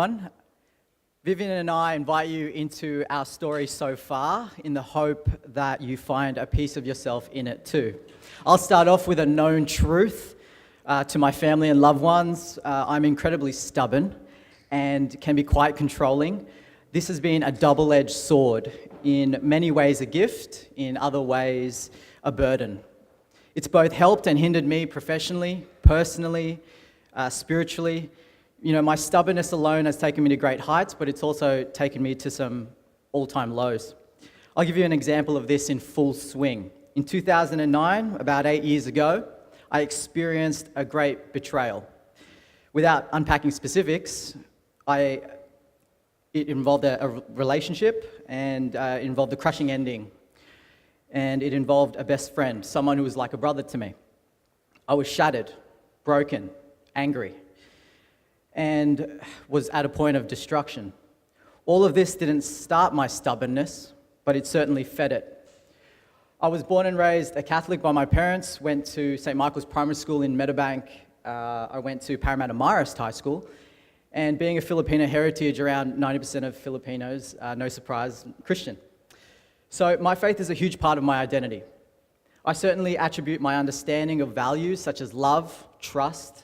everyone. Vivian and I invite you into our story so far in the hope that you find a piece of yourself in it too. I'll start off with a known truth to my family and loved ones. I'm incredibly stubborn and can be quite controlling. This has been a double-edged sword, in many ways a gift, in other ways a burden. It's both helped and hindered me professionally, personally, spiritually. You know, my stubbornness alone has taken me to great heights, but it's also taken me to some all-time lows. I'll give you an example of this in full swing. In 2009, about 8 years ago, I experienced a great betrayal. Without unpacking specifics, it involved a relationship, and it involved a crushing ending. And it involved a best friend, someone who was like a brother to me. I was shattered, broken, angry, and was at a point of destruction. All of this didn't start my stubbornness, but it certainly fed it. I was born and raised a Catholic by my parents, went to St. Michael's Primary School in Meadowbank. I went to Parramatta Marist High School, and being a Filipino heritage, around 90% of Filipinos, no surprise, Christian. So my faith is a huge part of my identity. I certainly attribute my understanding of values such as love, trust,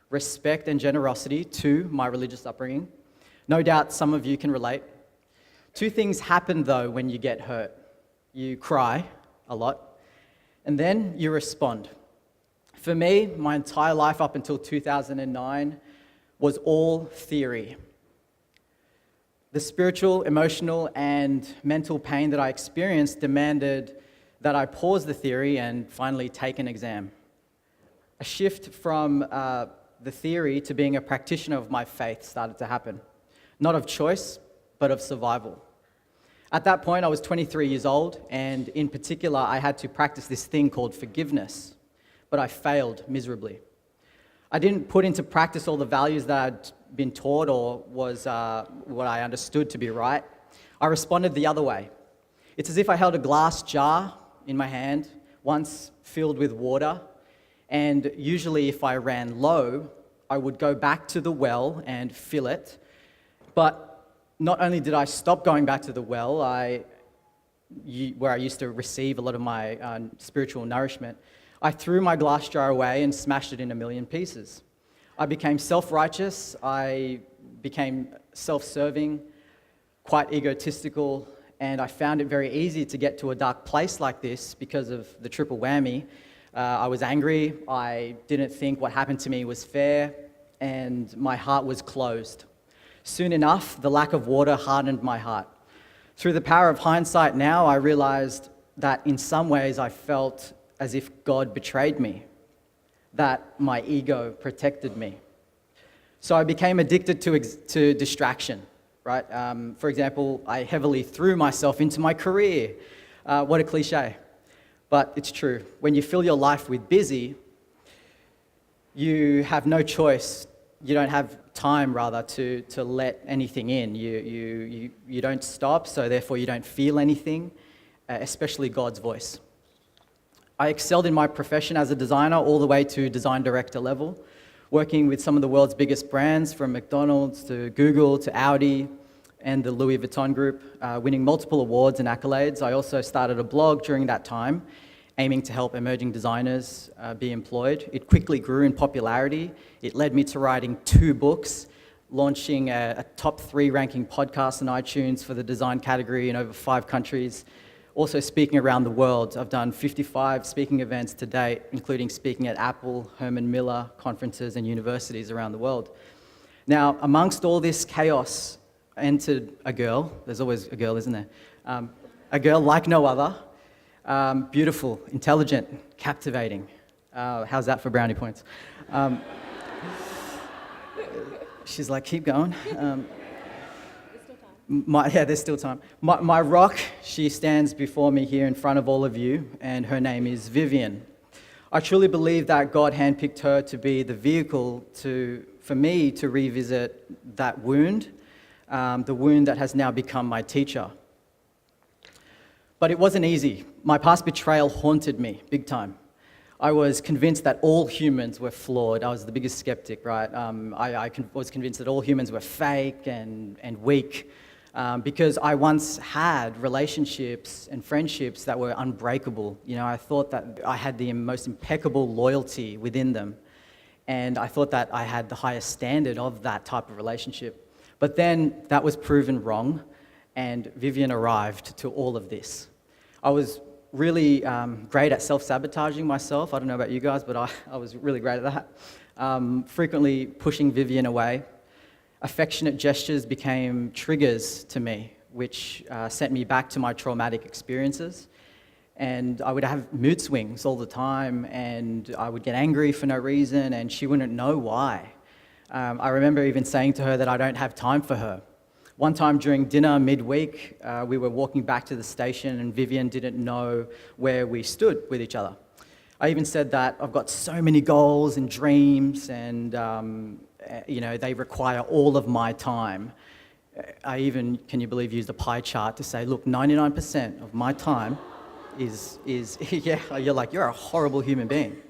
respect, and generosity to my religious upbringing. No doubt some of you can relate. Two things happen though when you get hurt. You cry a lot, and then you respond. For me, my entire life up until 2009 was all theory. The spiritual, emotional, and mental pain that I experienced demanded that I pause the theory and finally take an exam. A shift from the theory to being a practitioner of my faith started to happen. Not of choice, but of survival. At that point, I was 23 years old, and in particular, I had to practice this thing called forgiveness, but I failed miserably. I didn't put into practice all the values that I'd been taught or was what I understood to be right. I responded the other way. It's as if I held a glass jar in my hand, once filled with water, and usually if I ran low, I would go back to the well and fill it. But not only did I stop going back to the well, where I used to receive a lot of my spiritual nourishment, I threw my glass jar away and smashed it in a million pieces. I became self-righteous, I became self-serving, quite egotistical, and I found it very easy to get to a dark place like this because of the triple whammy. I was angry, I didn't think what happened to me was fair, and my heart was closed. Soon enough, the lack of water hardened my heart. Through the power of hindsight now, I realized that in some ways I felt as if God betrayed me, that my ego protected me. So I became addicted to distraction, right? For example, I heavily threw myself into my career. What a cliche, but it's true. When you fill your life with busy, you have no choice. You don't have time, rather, to let anything in. You don't stop, so therefore you don't feel anything, especially God's voice. I excelled in my profession as a designer all the way to design director level, working with some of the world's biggest brands, from McDonald's to Google to Audi and the Louis Vuitton Group, winning multiple awards and accolades. I also started a blog during that time, aiming to help emerging designers be employed. It quickly grew in popularity. It led me to writing 2 books, launching a top 3 ranking podcast on iTunes for the design category in over 5 countries. Also speaking around the world. I've done 55 speaking events to date, including speaking at Apple, Herman Miller conferences and universities around the world. Now, amongst all this chaos, entered a girl. There's always a girl, isn't there? A girl like no other. Beautiful, intelligent, captivating. How's that for brownie points? She's like, keep going. There's still time. My rock, she stands before me here in front of all of you, and her name is Vivian. I truly believe that God handpicked her to be the vehicle for me to revisit that wound, the wound that has now become my teacher. But it wasn't easy. My past betrayal haunted me big time. I was convinced that all humans were flawed. I was the biggest skeptic, right? Was convinced that all humans were fake and weak because I once had relationships and friendships that were unbreakable. You know, I thought that I had the most impeccable loyalty within them, and I thought that I had the highest standard of that type of relationship. But then that was proven wrong, and Vivian arrived to all of this. I was really great at self-sabotaging myself. I don't know about you guys, but I was really great at that. Frequently pushing Vivian away. Affectionate gestures became triggers to me, which sent me back to my traumatic experiences. And I would have mood swings all the time, and I would get angry for no reason, and she wouldn't know why. I remember even saying to her that I don't have time for her. One time during dinner midweek, we were walking back to the station and Vivian didn't know where we stood with each other. I even said that I've got so many goals and dreams and, they require all of my time. I even, can you believe, used a pie chart to say, look, 99% of my time is yeah, you're like, you're a horrible human being.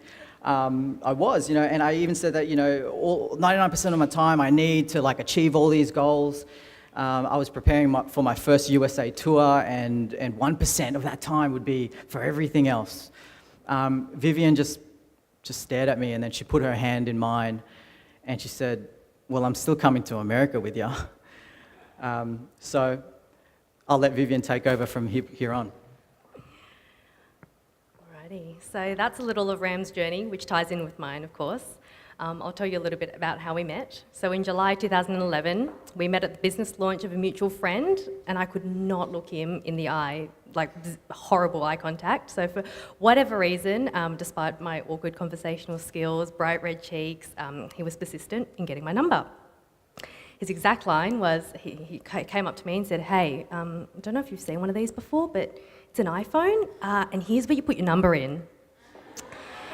I was, and I even said that, 99% of my time I need to achieve all these goals. I was preparing for my first USA tour, and 1% of that time would be for everything else. Vivian just stared at me, and then she put her hand in mine, and she said, well, I'm still coming to America with you. So I'll let Vivian take over from here on. Alrighty, so that's a little of Ram's journey, which ties in with mine, of course. I'll tell you a little bit about how we met. So in July 2011, we met at the business launch of a mutual friend, and I could not look him in the eye, horrible eye contact. So for whatever reason, despite my awkward conversational skills, bright red cheeks, he was persistent in getting my number. His exact line was, he came up to me and said, hey, I don't know if you've seen one of these before, but it's an iPhone, and here's where you put your number in.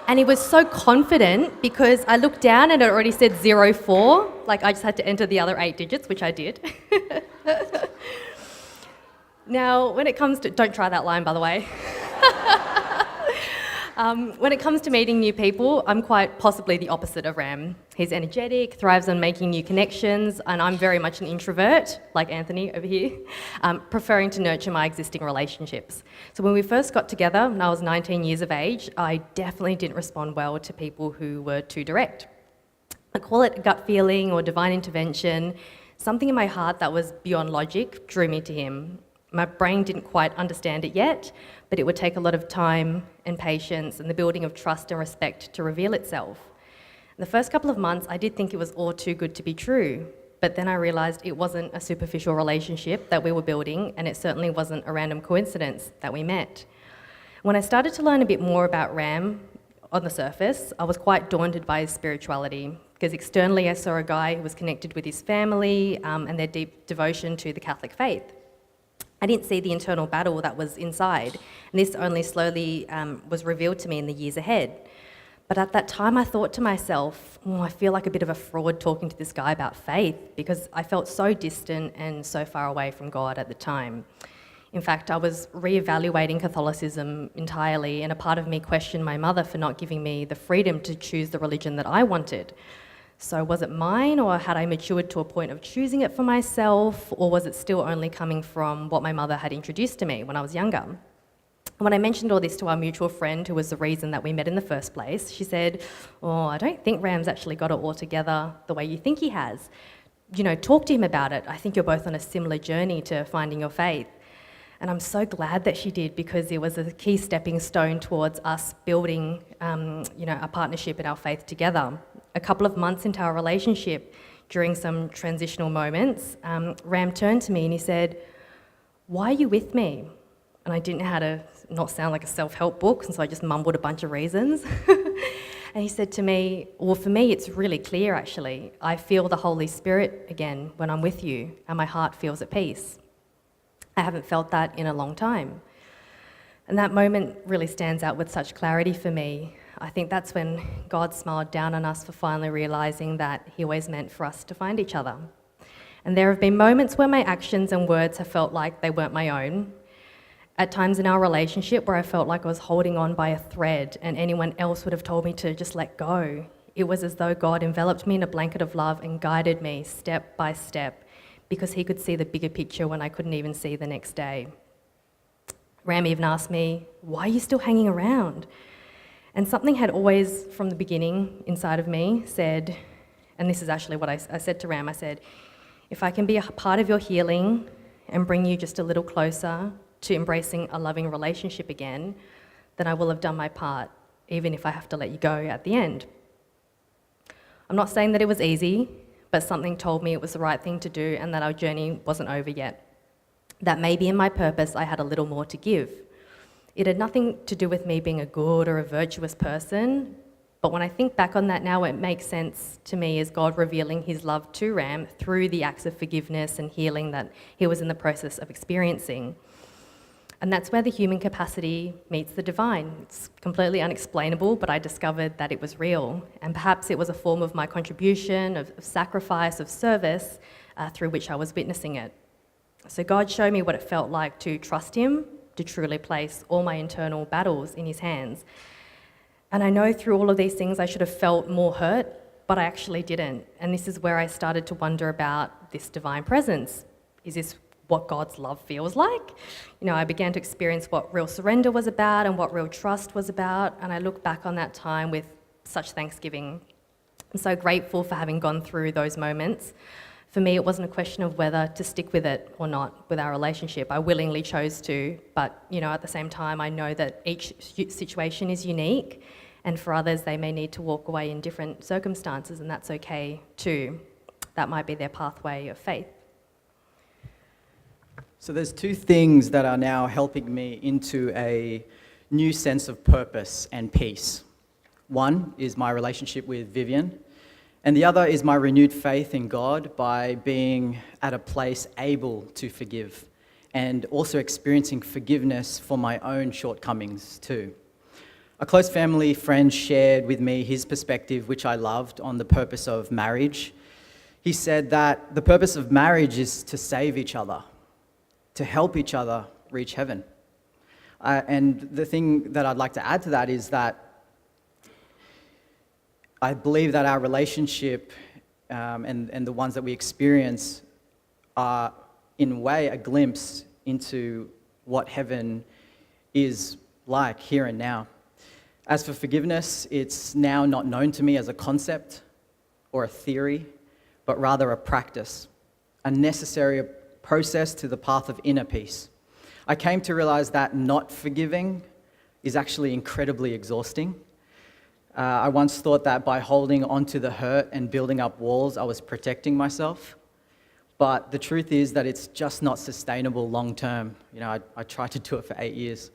And he was so confident because I looked down and it already said 04. I just had to enter the other 8 digits, which I did. Now, when it comes to... Don't try that line, by the way. When it comes to meeting new people, I'm quite possibly the opposite of Ram. He's energetic, thrives on making new connections, and I'm very much an introvert, like Anthony over here, preferring to nurture my existing relationships. So when we first got together, when I was 19 years of age, I definitely didn't respond well to people who were too direct. I call it gut feeling or divine intervention. Something in my heart that was beyond logic drew me to him. My brain didn't quite understand it yet, but it would take a lot of time and patience and the building of trust and respect to reveal itself. The first couple of months, I did think it was all too good to be true, but then I realised it wasn't a superficial relationship that we were building, and it certainly wasn't a random coincidence that we met. When I started to learn a bit more about Ram on the surface, I was quite daunted by his spirituality, because externally I saw a guy who was connected with his family and their deep devotion to the Catholic faith. I didn't see the internal battle that was inside, and this only slowly was revealed to me in the years ahead. But at that time I thought to myself, I feel like a bit of a fraud talking to this guy about faith, because I felt so distant and so far away from God at the time. In fact, I was re-evaluating Catholicism entirely, and a part of me questioned my mother for not giving me the freedom to choose the religion that I wanted. So was it mine, or had I matured to a point of choosing it for myself, or was it still only coming from what my mother had introduced to me when I was younger? When I mentioned all this to our mutual friend, who was the reason that we met in the first place, she said, I don't think Ram's actually got it all together the way you think he has. Talk to him about it. I think you're both on a similar journey to finding your faith. And I'm so glad that she did, because it was a key stepping stone towards us building, a partnership in our faith together. A couple of months into our relationship, during some transitional moments, Ram turned to me and he said, why are you with me? And I didn't know how to not sound like a self-help book, and so I just mumbled a bunch of reasons. And he said to me, well, for me, it's really clear, actually. I feel the Holy Spirit again when I'm with you, and my heart feels at peace. I haven't felt that in a long time. And that moment really stands out with such clarity for me. I think that's when God smiled down on us for finally realising that he always meant for us to find each other. And there have been moments where my actions and words have felt like they weren't my own. At times in our relationship where I felt like I was holding on by a thread and anyone else would have told me to just let go, it was as though God enveloped me in a blanket of love and guided me step by step because he could see the bigger picture when I couldn't even see the next day. Ram even asked me, "Why are you still hanging around?" And something had always, from the beginning, inside of me said, and this is actually what I said to Ram, I said, "If I can be a part of your healing and bring you just a little closer to embracing a loving relationship again, then I will have done my part, even if I have to let you go at the end." I'm not saying that it was easy, but something told me it was the right thing to do and that our journey wasn't over yet. That maybe in my purpose I had a little more to give. It had nothing to do with me being a good or a virtuous person, but when I think back on that now, it makes sense to me as God revealing his love to Ram through the acts of forgiveness and healing that he was in the process of experiencing. And that's where the human capacity meets the divine. It's completely unexplainable, but I discovered that it was real. And perhaps it was a form of my contribution, of sacrifice, of service, through which I was witnessing it. So God showed me what it felt like to trust him, to truly place all my internal battles in his hands. And I know through all of these things I should have felt more hurt, but I actually didn't. And this is where I started to wonder about this divine presence. Is this what God's love feels like? I began to experience what real surrender was about and what real trust was about, and I look back on that time with such thanksgiving. I'm so grateful for having gone through those moments. For me, it wasn't a question of whether to stick with it or not with our relationship. I willingly chose to, but at the same time, I know that each situation is unique, and for others, they may need to walk away in different circumstances, and that's okay too. That might be their pathway of faith. So there's two things that are now helping me into a new sense of purpose and peace. One is my relationship with Vivian, and the other is my renewed faith in God by being at a place able to forgive and also experiencing forgiveness for my own shortcomings too. A close family friend shared with me his perspective, which I loved, on the purpose of marriage. He said that the purpose of marriage is to save each other, to help each other reach heaven. And the thing that I'd like to add to that is that I believe that our relationship and the ones that we experience are, in a way, a glimpse into what heaven is like here and now. As for forgiveness, it's now not known to me as a concept or a theory, but rather a practice, a necessary process to the path of inner peace. I came to realize that not forgiving is actually incredibly exhausting. I once thought that by holding onto the hurt and building up walls, I was protecting myself. But the truth is that it's just not sustainable long term. I tried to do it for 8 years.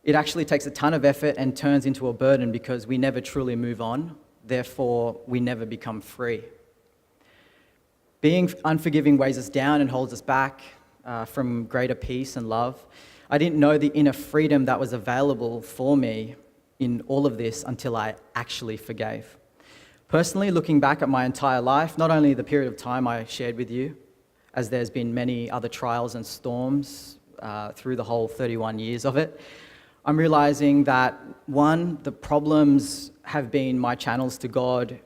It actually takes a ton of effort and turns into a burden because we never truly move on. Therefore, we never become free. Being unforgiving weighs us down and holds us back from greater peace and love. I didn't know the inner freedom that was available for me in all of this until I actually forgave. Personally, looking back at my entire life, not only the period of time I shared with you, as there's been many other trials and storms through the whole 31 years of it, I'm realizing that, one, the problems have been my channels to God,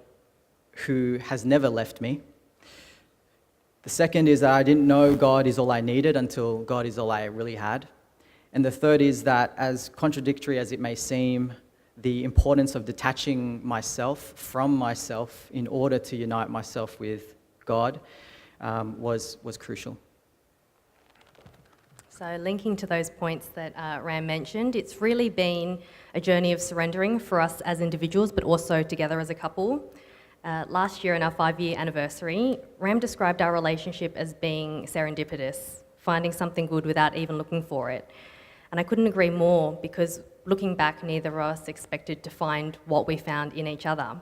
who has never left me. The second is that I didn't know God is all I needed until God is all I really had. And the third is that, as contradictory as it may seem, the importance of detaching myself from myself in order to unite myself with God was crucial. So linking to those points that Ram mentioned, it's really been a journey of surrendering for us as individuals, but also together as a couple. Last year, in our 5-year anniversary, Ram described our relationship as being serendipitous, finding something good without even looking for it. And I couldn't agree more, because looking back, neither of us expected to find what we found in each other.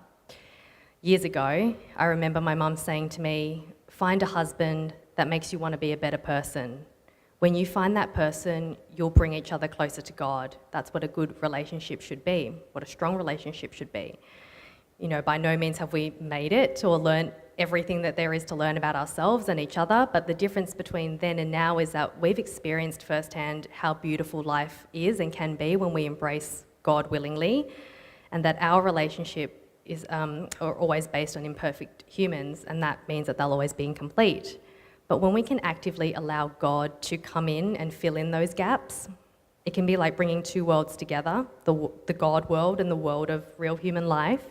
Years ago, I remember my mum saying to me, "Find a husband that makes you want to be a better person. When you find that person, you'll bring each other closer to God. That's what a good relationship should be, what a strong relationship should be." By no means have we made it or learnt everything that there is to learn about ourselves and each other, but the difference between then and now is that we've experienced firsthand how beautiful life is and can be when we embrace God willingly, and that our relationship is are always based on imperfect humans, and that means that they'll always be incomplete. But when we can actively allow God to come in and fill in those gaps, it can be like bringing two worlds together, the God world and the world of real human life.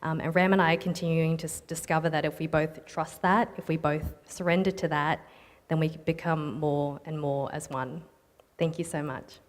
And Ram and I are continuing to discover that if we both trust that, if we both surrender to that, then we become more and more as one. Thank you so much.